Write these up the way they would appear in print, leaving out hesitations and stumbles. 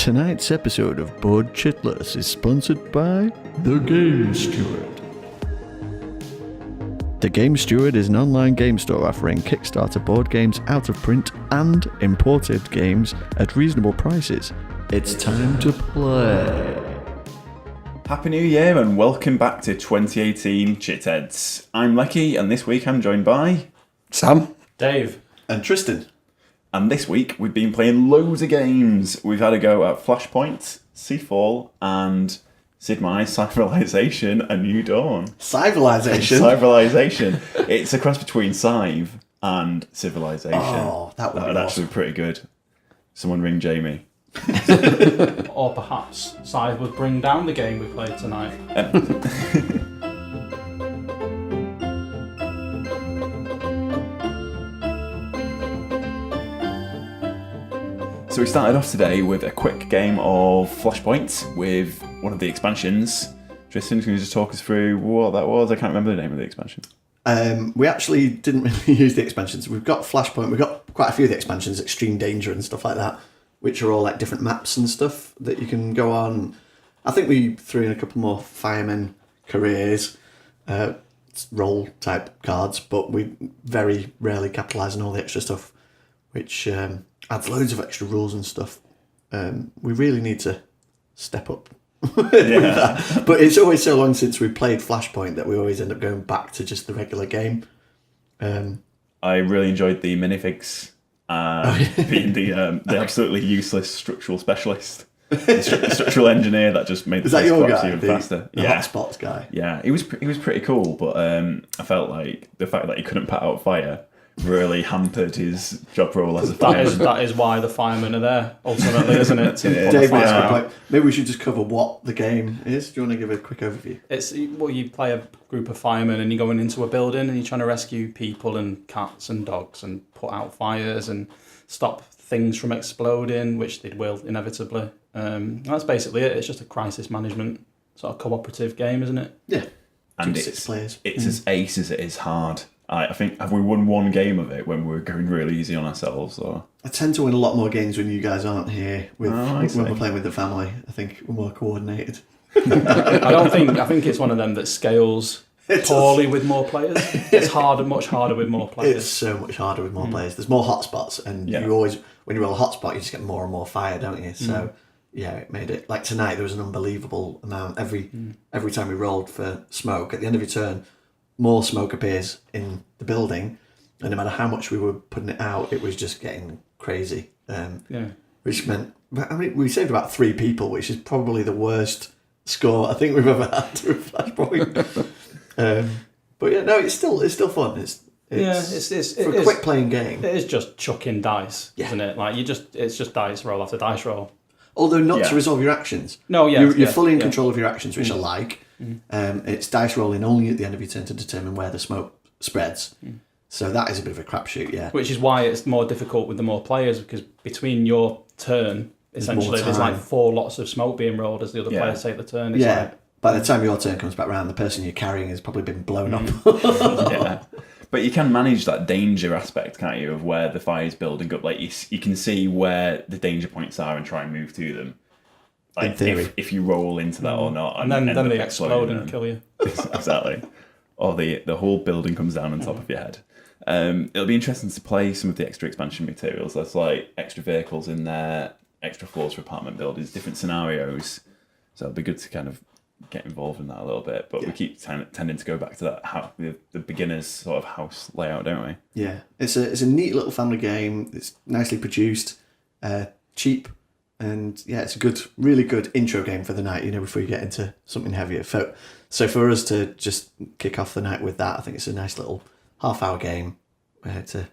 Tonight's episode of Board Chitless is sponsored by The Game Steward. The Game Steward is an online game store offering Kickstarter board games out of print and imported games at reasonable prices. It's time to play. Happy New Year and welcome back to 2018 Chitheads. I'm Leki and this week I'm joined by Sam, Dave, And Tristan. And this week we've been playing loads of games. We've had a go at Flashpoint, Seafall and Sid Meier's Civilization, A New Dawn. Civilization? It's a cross between Civ and Civilization. Oh, that would be actually pretty good. Someone ring Jamie. or perhaps Scythe would bring down the game we played tonight. So we started off today with a quick game of Flashpoint with one of the expansions. Tristan, can you just talk us through what that was? I can't remember the name of the expansion. we actually didn't really use the expansions. We've got Flashpoint, we've got quite a few of the expansions, Extreme Danger and stuff like that, which are all like different maps and stuff that you can go on. I think we threw in a couple more firemen careers, role type cards, but we very rarely capitalise on all the extra stuff, which adds loads of extra rules and stuff. We really need to step up with that. But it's always so long since we played Flashpoint that we always end up going back to just the regular game. I really enjoyed the minifigs being the absolutely useless structural specialist. The structural engineer that just made the that your guy, even faster. The hotspots guy? Yeah, he was pretty cool, but I felt like the fact that he couldn't put out fire really hampered his job role as a fireman. That is why the firemen are there, ultimately, isn't it? Dave, maybe we should just cover what the game is. Do you want to give a quick overview? It's you play a group of firemen and you're going into a building and you're trying to rescue people and cats and dogs and put out fires and stop things from exploding, which they will inevitably. That's basically it. It's just a crisis management sort of cooperative game, isn't it? Yeah. And six players. It's as ace as it is hard. I think, have we won one game of it when we were going really easy on ourselves? Or I tend to win a lot more games when you guys aren't here. When we're playing with the family, I think we're more coordinated. I think it's one of them that scales poorly with more players. It's much harder with more players. It's so much harder with more players. There's more hotspots, and you always, when you roll a hotspot, you just get more and more fire, don't you? So yeah, it made it like tonight. There was an unbelievable amount every time we rolled for smoke. At the end of your turn, more smoke appears in the building, and no matter how much we were putting it out, it was just getting crazy. Which meant, I mean, we saved about 3 people, which is probably the worst score I think we've ever had to a Flashpoint. But yeah, no, it's still fun. It's for a quick playing game. It is just chucking dice, isn't it? Like it's just dice roll after dice roll. Although not to resolve your actions. No, you're fully in control of your actions, which I like. It's dice rolling only at the end of your turn to determine where the smoke spreads. So that is a bit of a crapshoot, yeah. Which is why it's more difficult with the more players, because between your turn, essentially, there's like 4 lots of smoke being rolled as the other players take the turn. It's by the time your turn comes back around, the person you're carrying has probably been blown up. Yeah. But you can manage that danger aspect, can't you, of where the fire's building up. Like you can see where the danger points are and try and move to them. Like in theory. If you roll into that or not. And then they explode and kill you. Exactly. Or the whole building comes down on top of your head. It'll be interesting to play some of the extra expansion materials. There's like extra vehicles in there, extra floors for apartment buildings, different scenarios. So it'll be good to kind of get involved in that a little bit. But we keep tending to go back to that the beginner's sort of house layout, don't we? Yeah. It's a neat little family game. It's nicely produced, cheap. And yeah, it's a really good intro game for the night, before you get into something heavier. So for us to just kick off the night with that, I think it's a nice little half-hour game to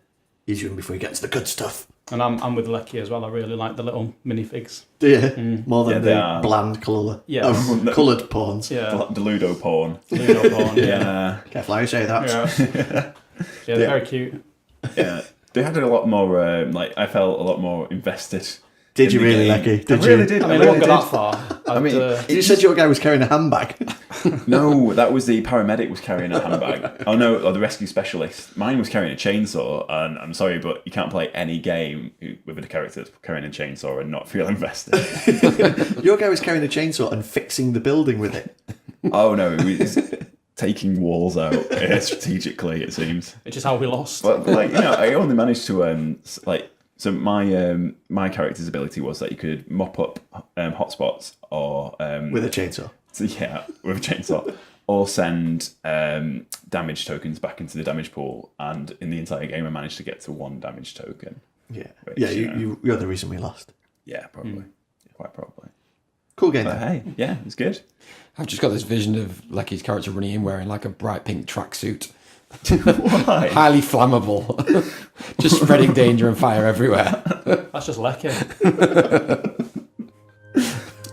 ease you in before you get into the good stuff. And I'm with Leki as well. I really like the little minifigs. Do you? More than the bland coloured pawns. Yeah. The Ludo pawn. Yeah. Careful how you say that. Yeah, they're very cute. Yeah. They had a lot more, I felt a lot more invested Did you really, Leki? Did you? Really did. I won't go that far. You said your guy was carrying a handbag. No, that was the paramedic was carrying a handbag. Oh no, or the rescue specialist. Mine was carrying a chainsaw, and I'm sorry, but you can't play any game with a character that's carrying a chainsaw and not feel invested. Your guy was carrying a chainsaw and fixing the building with it. Oh no, it was taking walls out strategically, it seems. Which is how we lost. But I only managed to so my character's ability was that you could mop up hotspots or with a chainsaw. Yeah, with a chainsaw, or send damage tokens back into the damage pool. And in the entire game, I managed to get to 1 damage token. Yeah, which, you're the reason we lost. Yeah, probably, quite probably. Cool game. But hey, yeah, it's good. I've just got this vision of Leki's character running in wearing like a bright pink tracksuit. Why? Highly flammable. Just spreading danger and fire everywhere. That's just Leki.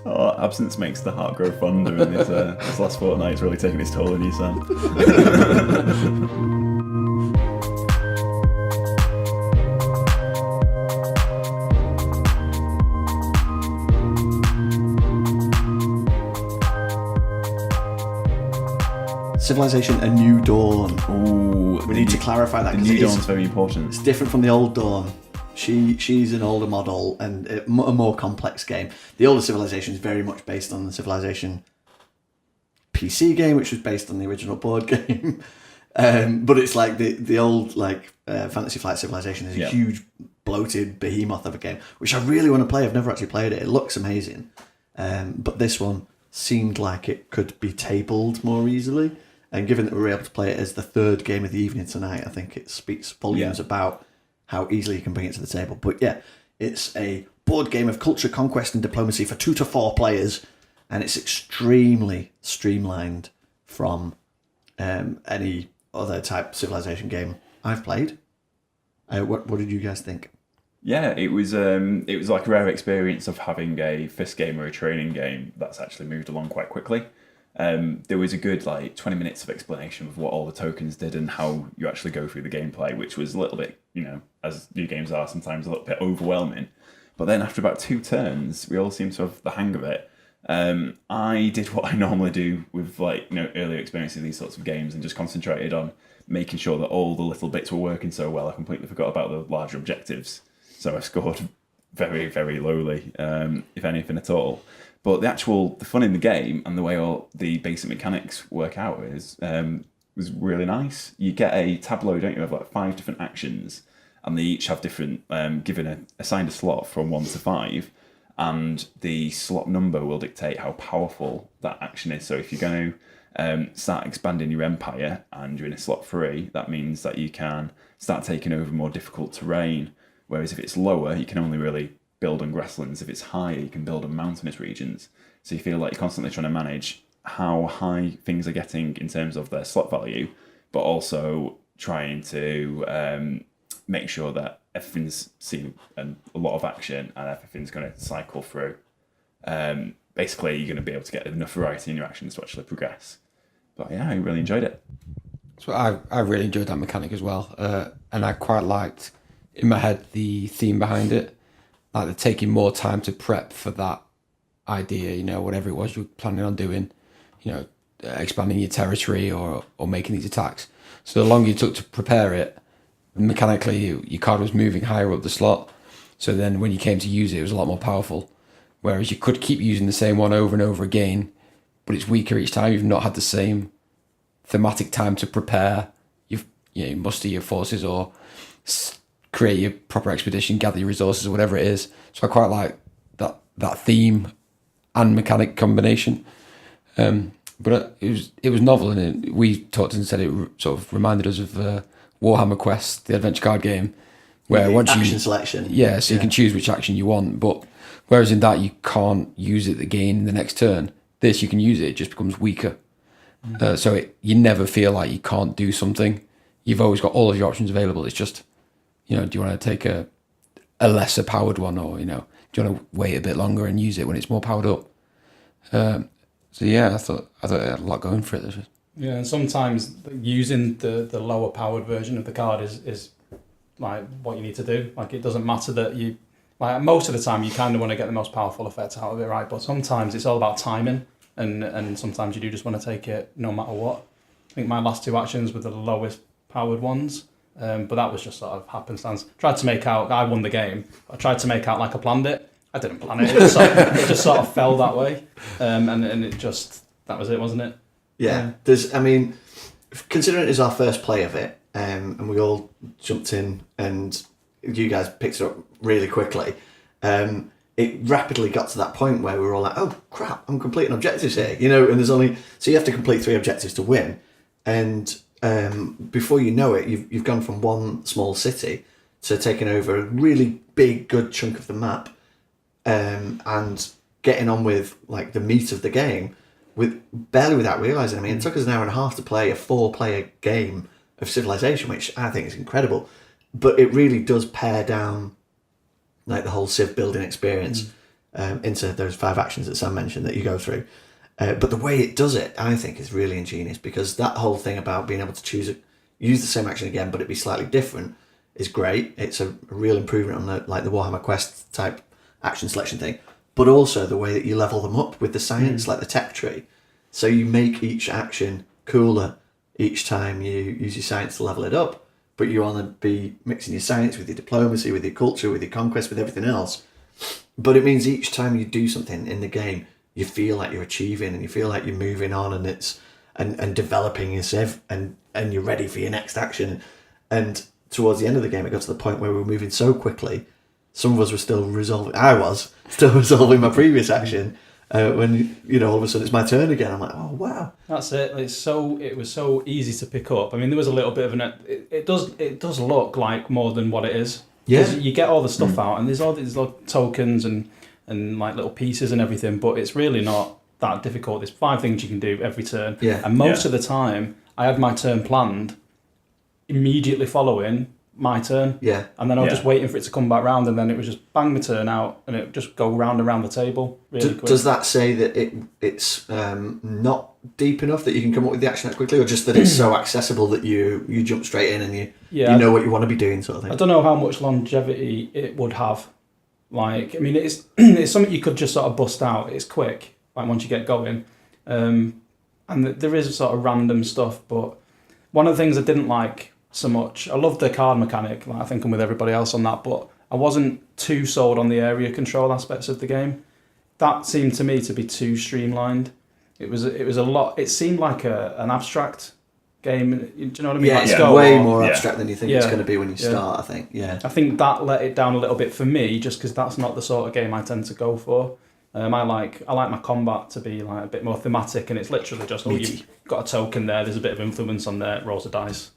Oh, absence makes the heart grow fonder, and this last fortnight's really taking its toll on you, Sam. Civilization: A New Dawn. Ooh, We need to clarify that. The 'cause New it is- Dawn's very important. It's different from the old Dawn. She's an older model and a more complex game. The older Civilization is very much based on the Civilization PC game, which was based on the original board game. But it's like the old Fantasy Flight Civilization is a huge bloated behemoth of a game, which I really want to play. I've never actually played it. It looks amazing, but this one seemed like it could be tabled more easily. And given that we were able to play it as the third game of the evening tonight, I think it speaks volumes about how easily you can bring it to the table. But yeah, it's a board game of culture, conquest, and diplomacy for 2 to 4 players, and it's extremely streamlined from any other type Civilization game I've played. What did you guys think? Yeah, it was like a rare experience of having a first game or a training game that's actually moved along quite quickly. There was a good 20 minutes of explanation of what all the tokens did and how you actually go through the gameplay, which was a little bit, as new games are sometimes, a little bit overwhelming. But then after about 2 turns, we all seemed to have the hang of it. I did what I normally do with earlier experiences of these sorts of games and just concentrated on making sure that all the little bits were working so well. I completely forgot about the larger objectives. So I scored very, very lowly, if anything at all. But the fun in the game and the way all the basic mechanics work out was really nice. You get a tableau, don't you, of 5 different actions, and they each have different, assigned a slot from 1 to 5, and the slot number will dictate how powerful that action is. So if you're going to start expanding your empire and you're in a slot 3, that means that you can start taking over more difficult terrain. Whereas if it's lower, you can only really build on grasslands. If it's higher, you can build on mountainous regions. So you feel like you're constantly trying to manage how high things are getting in terms of their slot value, but also trying to make sure that everything's seeing a lot of action and everything's going to cycle through. Basically, you're going to be able to get enough variety in your actions to actually progress. But yeah, I really enjoyed it. So I really enjoyed that mechanic as well. And I quite liked, in my head, the theme behind it. Like, they're taking more time to prep for that idea, whatever it was you were planning on doing, expanding your territory or making these attacks. So the longer you took to prepare it, mechanically, your card was moving higher up the slot. So then when you came to use it, it was a lot more powerful. Whereas you could keep using the same one over and over again, but it's weaker each time. You've not had the same thematic time to prepare. You muster your forces or create your proper expedition, gather your resources or whatever it is. So I quite like that theme and mechanic combination. But it was novel, and we talked and said it sort of reminded us of Warhammer Quest, the adventure card game, where once action selection. Yeah, so you can choose which action you want, but whereas in that you can't use it again in the next turn. This you can use it just becomes weaker. So you never feel like you can't do something. You've always got all of your options available. It's just, do you want to take a lesser powered one, or do you want to wait a bit longer and use it when it's more powered up? So yeah, I thought it had a lot going for it. Yeah, and sometimes using the lower powered version of the card is like what you need to do. Like, it doesn't matter that Like most of the time, you kind of want to get the most powerful effects out of it, right? But sometimes it's all about timing, and sometimes you do just want to take it no matter what. I think my last 2 actions were the lowest powered ones, but that was just sort of happenstance. I won the game. I tried to make out like I planned it. I didn't plan it. It just sort of fell that way, and it just, that was it, wasn't it? Yeah. Considering it is our first play of it, and we all jumped in and you guys picked it up really quickly, it rapidly got to that point where we were all like, oh crap, I'm completing objectives here, and there's only, so you have to complete 3 objectives to win, and before you know it, you've gone from one small city to taking over a really big, good chunk of the map, and getting on with like the meat of the game without realising. I mean, it took us an hour and a half to play a 4-player game of Civilization, which I think is incredible. But it really does pare down like the whole Civ building experience into those 5 actions that Sam mentioned that you go through. But the way it does it, I think, is really ingenious, because that whole thing about being able to use the same action again, but it be slightly different, is great. It's a real improvement on the Warhammer Quest type action selection thing. But also the way that you level them up with the science, like the tech tree. So you make each action cooler each time you use your science to level it up, but you want to be mixing your science with your diplomacy, with your culture, with your conquest, with everything else. But it means each time you do something in the game, you feel like you're achieving, and you feel like you're moving on, and it's and developing your civ, and you're ready for your next action. And towards the end of the game, it got to the point where we were moving so quickly. Some of us were still resolving. I was still resolving my previous action. When all of a sudden it's my turn again, I'm like, oh wow. That's it. It was so easy to pick up. I mean, there was a little bit of it does look like more than what it is. Yeah. You get all the stuff out, and there's all these little tokens and like little pieces and everything, but it's really not that difficult. There's 5 things you can do every turn. Yeah. And most of the time, I had my turn planned immediately following my turn. Yeah. And then I was just waiting for it to come back round, and then it was just bang my turn out, and it would just go round and round the table really quick. Does that say that it's not deep enough that you can come up with the action that quickly, or just that it's so accessible that you jump straight in and you know what you want to be doing, sort of thing? I don't know how much longevity it would have. Like, I mean, it's something you could just sort of bust out. It's quick, like once you get going. And there is sort of random stuff, but one of the things I didn't like so much, I loved the card mechanic, like I think I'm with everybody else on that, but I wasn't too sold on the area control aspects of the game. That seemed to me to be too streamlined. It was a lot. It seemed like an abstract game. Do you know what I mean? Yeah, like it's way more abstract than you think it's going to be when you start, I think. Yeah. I think that let it down a little bit for me, just because that's not the sort of game I tend to go for. I like my combat to be like a bit more thematic, and it's literally just, you've got a token there, there's a bit of influence on there, it rolls a dice.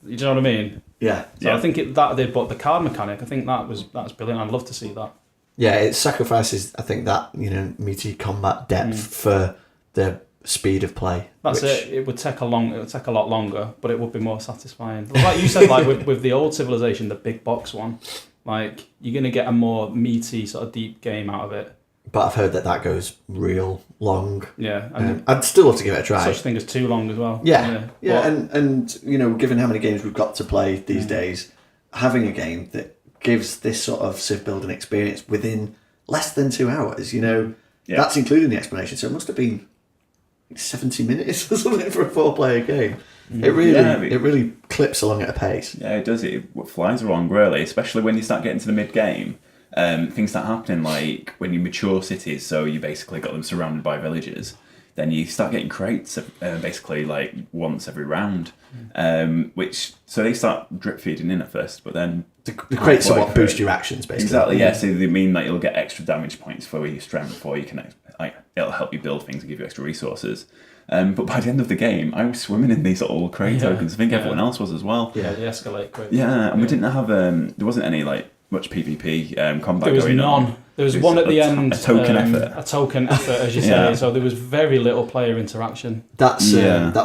You know what I mean? Yeah. So I think that did, but the card mechanic, I think that's brilliant. I'd love to see that. Yeah, it sacrifices, I think, that meaty combat depth for the speed of play. That's it. It would take a lot longer, but it would be more satisfying. Like you said, like with the old Civilization, the big box one, like you're gonna get a more meaty sort of deep game out of it. But I've heard that goes real long. Yeah, I'd still love to give it a try. Such thing as too long as well. Yeah. And given how many games we've got to play these days, having a game that gives this sort of civ building experience within less than 2 hours, that's including the explanation. So it must have been 70 minutes or something for a 4-player game. It really clips along at a pace. Yeah, it does. It flies along really, especially when you start getting to the mid game. Things start happening like when you mature cities, so you basically got them surrounded by villages, then you start getting crates basically like once every round, so they start drip feeding in at first, but then the crates are what boost your actions basically. Exactly, yeah. So they mean that you'll get extra damage points for your strength before you can it'll help you build things and give you extra resources. But by the end of the game, I was swimming in these little crate tokens. I think everyone else was as well. Yeah, they escalate quick. Yeah, and we didn't have there wasn't any much PvP combat. There was going none. on. There was one at the end. A token effort. A token effort, as you say. So there was very little player interaction. That's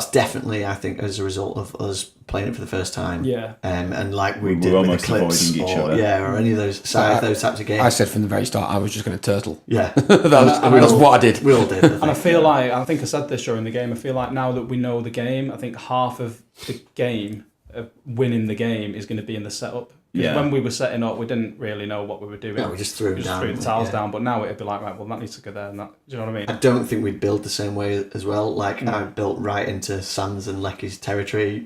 definitely, I think, as a result of us playing it for the first time. Yeah. And like we were did almost with Eclipse avoiding each other. Yeah, or any of those those types of games. I said from the very start I was just going to turtle. Yeah. That's what I did. We all did. And I feel like, I think I said this during the game, I feel like now that we know the game, I think half of the game, of winning the game, is going to be in the setup. Yeah. When we were setting up, we didn't really know what we were doing. No, we just threw them down. threw the tiles down. But now it'd be like, right, well, that needs to go there, and that. Do you know what I mean? I don't think we'd build the same way as well. Like I built right into Sam's and Leki's territory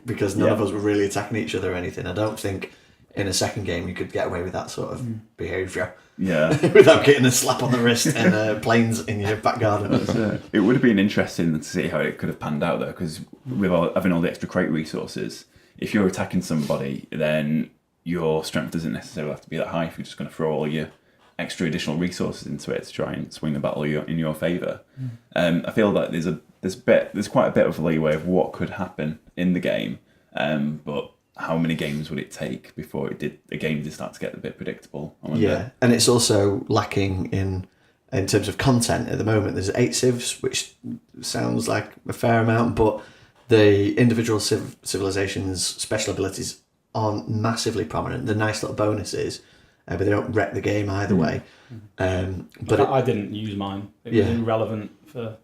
because none of us were really attacking each other or anything. I don't think in a second game you could get away with that sort of behaviour. Yeah. Without getting a slap on the wrist and planes in your back garden. It would have been interesting to see how it could have panned out though, because with having all the extra crate resources, if you're attacking somebody, then your strength doesn't necessarily have to be that high if you're just going to throw all your extra additional resources into it to try and swing the battle in your favour. I feel like there's quite a bit of leeway of what could happen in the game, but how many games would it take before the game did start to get a bit predictable? Yeah, and it's also lacking in terms of content at the moment. There's 8 civs, which sounds like a fair amount, but the individual civilizations' special abilities aren't massively prominent. They're nice little bonuses, but they don't wreck the game either way. But I didn't use mine. It was irrelevant for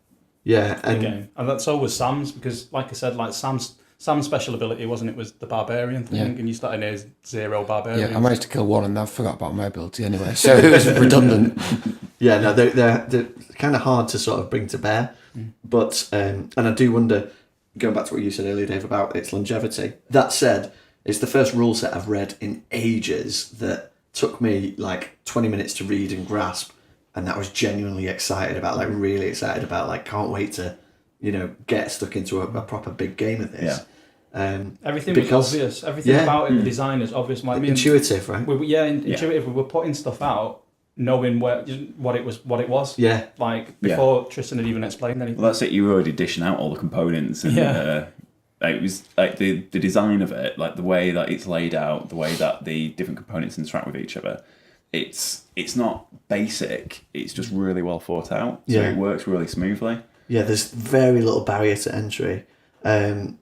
the game. And that's always Sam's, because like I said, like Sam's special ability was the barbarian thing, and you started near 0 barbarians. Yeah, I managed to kill one and I forgot about my ability anyway, so it was redundant. Yeah, no, they're kind of hard to sort of bring to bear. But, and I do wonder, going back to what you said earlier, Dave, about its longevity. That said, it's the first rule set I've read in ages that took me like 20 minutes to read and grasp, and that I was genuinely excited about, like really excited about, like can't wait to, get stuck into a proper big game of this. Yeah. Everything was obvious. Everything about it, the design is obvious. Like intuitive, right? Intuitive. We were putting stuff out, knowing what it was. Yeah. Like before Tristan had even explained anything. Well, that's it. You were already dishing out all the components, and it was like the design of it, like the way that it's laid out, the way that the different components interact with each other. It's not basic. It's just really well thought out. So it works really smoothly. Yeah, there's very little barrier to entry, and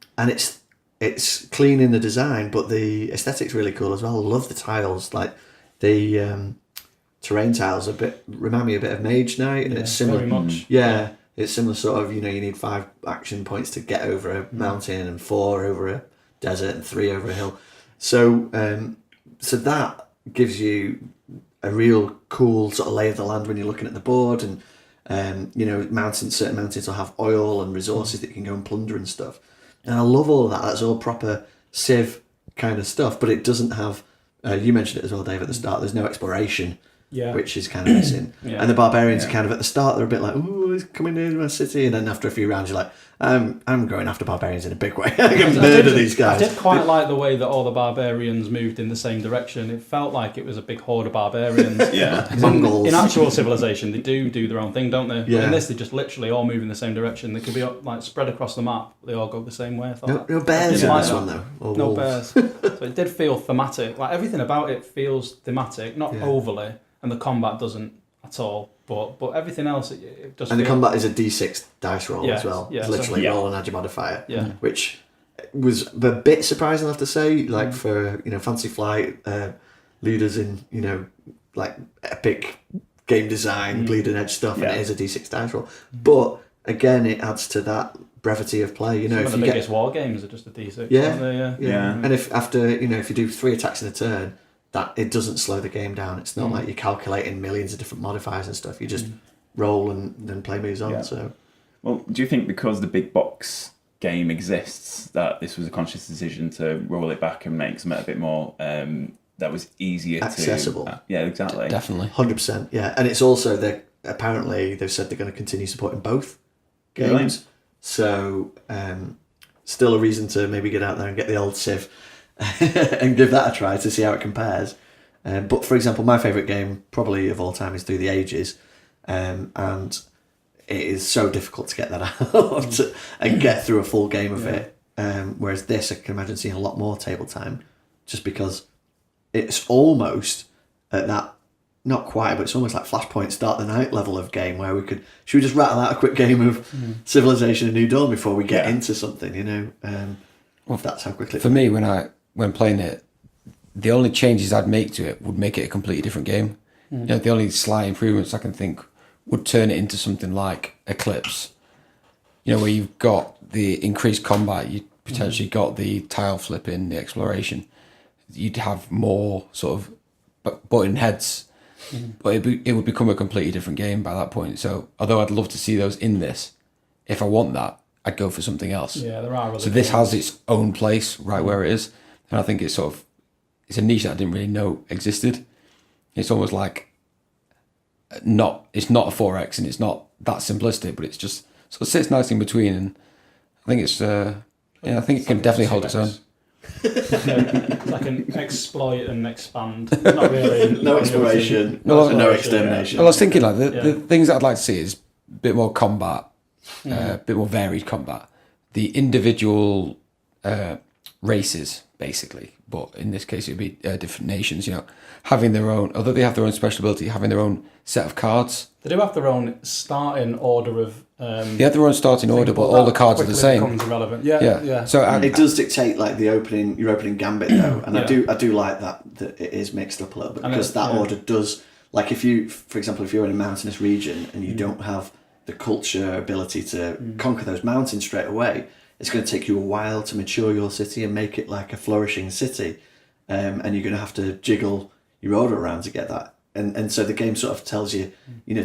it's clean in the design, but the aesthetic's really cool as well. I love the tiles, like the terrain tiles remind me a bit of Mage Knight, and it's similar. Very much. Yeah, it's similar sort of. You need 5 action points to get over a mountain, and 4 over a desert, and 3 over a hill. So that gives you a real cool sort of lay of the land when you're looking at the board, and certain mountains will have oil and resources that you can go and plunder and stuff. And I love all of that. That's all proper Civ kind of stuff, but it doesn't have. You mentioned it as well, Dave, at the start. There's no exploration. Yeah. Which is kind of missing. And the barbarians are kind of at the start, they're a bit like, ooh, he's coming into my city. And then after a few rounds, you're like, I'm going after barbarians in a big way. I can murder these guys. I did quite like the way that all the barbarians moved in the same direction. It felt like it was a big horde of barbarians. Mongols. In actual civilization, they do their own thing, don't they? Yeah. But in this, they just literally all move in the same direction. They could be like spread across the map. They all go the same way. I thought no bears in this one, though. Or no wolves. bears. So it did feel thematic. Like everything about it feels thematic, not overly. And the combat doesn't at all, but everything else it does. And the combat is a D6 dice roll as well. Yeah, it's literally roll and add your modifier. Yeah. Which was a bit surprising, I have to say. Like for Fantasy Flight leaders in like epic game design, bleeding edge stuff, and it is a D6 dice roll. But again, it adds to that brevity of play. Some of the biggest war games are just a D6. Aren't they? Yeah. And if after if you do 3 attacks in a turn, that it doesn't slow the game down. It's not like you're calculating millions of different modifiers and stuff. You just roll and then play moves on. So, well, do you think because the big box game exists that this was a conscious decision to roll it back and make something a bit more that was easier accessible? Yeah, exactly. Definitely, 100%. Yeah, and it's also apparently they've said they're going to continue supporting both games. Really? So, still a reason to maybe get out there and get the old Civ. and give that a try to see how it compares. But for example, my favourite game probably of all time is Through the Ages, and it is so difficult to get that out and get through a full game of it. Whereas this, I can imagine seeing a lot more table time, just because it's almost at that, not quite, but it's almost like Flashpoint Start the Night level of game where should we just rattle out a quick game of Civilization and New Dawn before we get into something, Well, that's how quickly. For me, when playing it, the only changes I'd make to it would make it a completely different game. The only slight improvements I can think would turn it into something like Eclipse. Where you've got the increased combat, you potentially got the tile flipping, the exploration, you'd have more sort of button heads, but it would become a completely different game by that point. So although I'd love to see those in this, if I want that, I'd go for something else. Yeah, there are other So this games. has its own place right where it is, and I think it's it's a niche that I didn't really know existed. It's almost like it's not a 4X and it's not that simplistic, but it's just sort of sits nicely in between, and I think it's I think it can definitely hold its own. It's like an exploit and expand. Not really. No exploration, No, no extermination. Well, I was thinking like the things that I'd like to see is a bit more combat, a bit more varied combat. The individual races, basically, but in this case it would be different nations. You know, having their own, although they have their own special ability, having their own set of cards. They do have their own starting order of. They have their own starting order, but all the cards are the same. Becomes irrelevant. Yeah. So it does dictate like your opening gambit though, and Yeah. I do like that it is mixed up a little bit, because that order does, like, if you, for example, if you're in a mountainous region and you don't have the culture ability to conquer those mountains straight away, it's going to take you a while to mature your city and make it like a flourishing city, and you're going to have to jiggle your order around to get that, and so the game sort of tells you,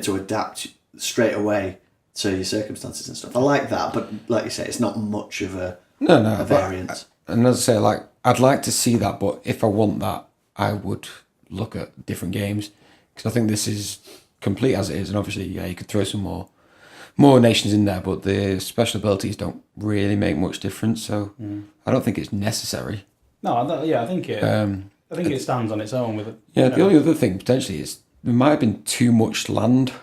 to adapt straight away to your circumstances and stuff. I like that, but like you say, it's not much of a variance. And as I say, like, I'd like to see that, but if I want that, I would look at different games, because I think this is complete as it is, and obviously, you could throw some more nations in there, but the special abilities don't really make much difference, so I don't think it's necessary. No, I think it. I think it stands on its own with it. Yeah, the only other thing potentially is there might have been too much land,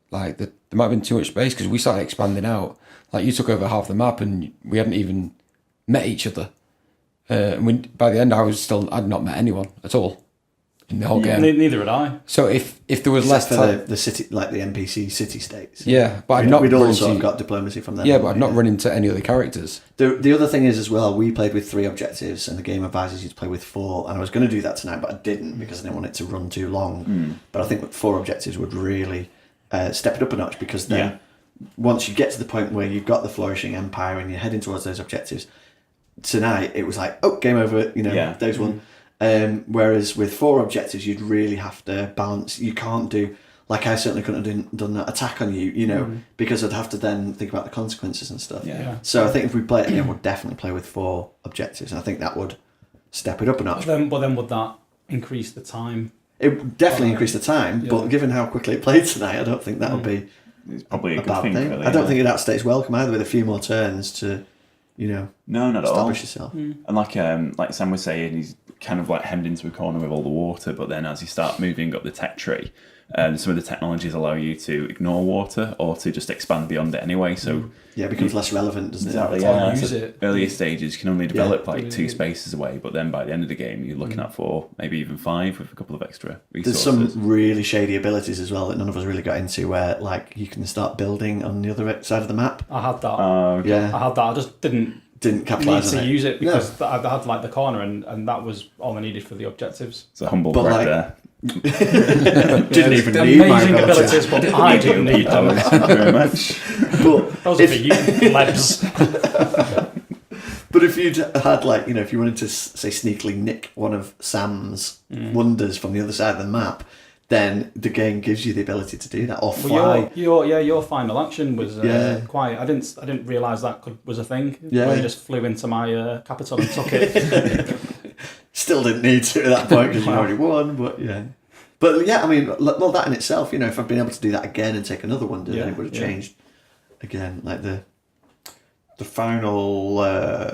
like there might have been too much space, because we started expanding out. Like, you took over half the map and we hadn't even met each other. And by the end, I'd not met anyone at all in the whole game. Neither had I. So if there was less for time, the city, like the NPC city states. yeah, but We'd also got diplomacy from them. Yeah, but I'd not run into any other characters. The other thing is as well, we played with 3 objectives, and the game advises you to play with 4. And I was going to do that tonight, but I didn't, because I didn't want it to run too long. But I think 4 objectives would really step it up a notch, because then once you get to the point where you've got the flourishing empire and you're heading towards those objectives, tonight it was like, oh, game over. Days one. Whereas with 4 objectives, you'd really have to balance. You can't do, like, I certainly couldn't have done that attack on you, because I'd have to then think about the consequences and stuff. Yeah. So I think if we play it again, we'll definitely play with 4 objectives, and I think that would step it up a notch. But then would that increase the time? It would definitely increase the time, but given how quickly it played tonight, I don't think that would be It's probably a good bad thing. thing. Really, I don't think it outstays welcome either, with a few more turns to, no, not at all. establish yourself. And like Sam was saying, he's kind of like hemmed into a corner with all the water, but then as you start moving up the tech tree, some of the technologies allow you to ignore water or to just expand beyond it anyway. So it becomes less relevant, doesn't exactly, it? yeah. Use So it. earlier stages you can only develop like 2 spaces away, but then by the end of the game you're looking at 4, maybe even 5 with a couple of extra resources. There's some really shady abilities as well that none of us really got into, where like you can start building on the other side of the map. I had that. Yeah, I had that. I just didn't need capitalise on to it. use it, because I had like the corner, and that was all I needed for the objectives. It's a humble But, brag like, there. Didn't even need my Amazing abilities, but I didn't need them. Thank you very much. But Those are for you, plebs. But if you'd had, like, if you wanted to, say, sneakily nick one of Sam's wonders from the other side of the map, then the game gives you the ability to do that, or fly. Well, your final action was quite. I didn't realise that was a thing. Yeah. Where you just flew into my capital and took it. Still didn't need to at that point, because you already won, but yeah. But yeah, I mean, well, that in itself, if I'd been able to do that again and take another wonder, then it would have changed again, like the final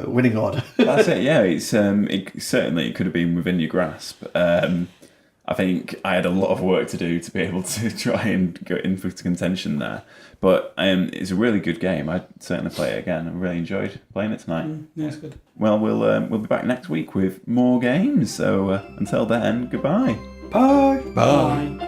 winning order. That's it. Yeah, it's it could have been within your grasp. I think I had a lot of work to do to be able to try and go into contention there. But it's a really good game. I'd certainly play it again. I really enjoyed playing it tonight. Yeah, it's good. Well, we'll be back next week with more games. So until then, goodbye. Bye. Bye. Bye.